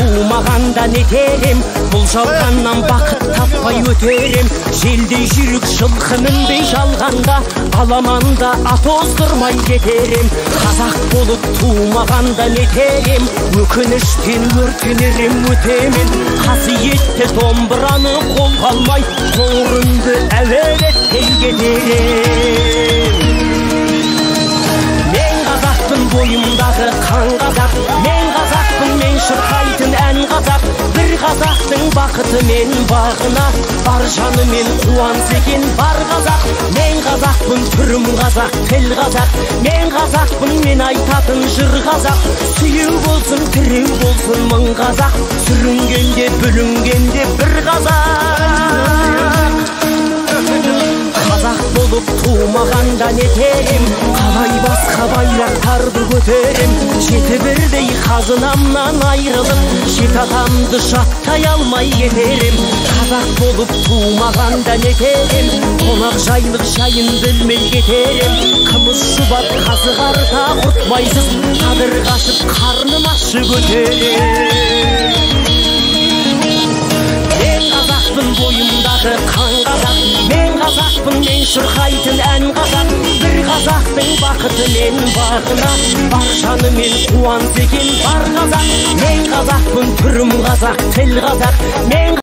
Туумаганда нетерем, бұл жалғаннан бақыт таппай өтерем. Желдей жүрік жылқы мінбей жалғанда, аламанда ат оздырмай кетерем. Қазақ болып туумаганда нетерем, өкініштен өртенерем өтемен. Қасиетті домбыраны қолға алмай, қоңырынды әуелеттен кетерем. Мен қазақтың бойымдағы қан қазақ, мен қазақтың мен шырқайтын ән қазақ. Бір қазақтың бақыты мен бағына, бар жанымен қуанса екен бар қазақ. Мен қазақпын, түрім қазақ, тіл қазақ. Мен қазақпын, мен айтатын жыр қазақ. Сүйеу болсын, тіреу болсын мың қазақ, сүрінгенде бүлінгенде бір қазақ. Қазақ болып туумаганда нетерем, қалай басқа байрақтарды көтерем. Жеті бірдей қазынамнан айрылып, жет атамды жаттай алмай кетерем. Қазақ болып туумаганда нетерем, қонақ жайлық жайын білмей кетерем. Қымыз шұбат қазы қарта құртмайсыз, қадыр қашып қарным ашып өтерем. Мен қазақпын, бойымдағы қан қазақ, мен қазақпын, мен шырқайтын ән қазақ. Бір қазақтың бақыты мен бағына, бар жанымен қуанса екен бар қазақ. Мен қазақпын, түрім қазақ, тіл қазақ.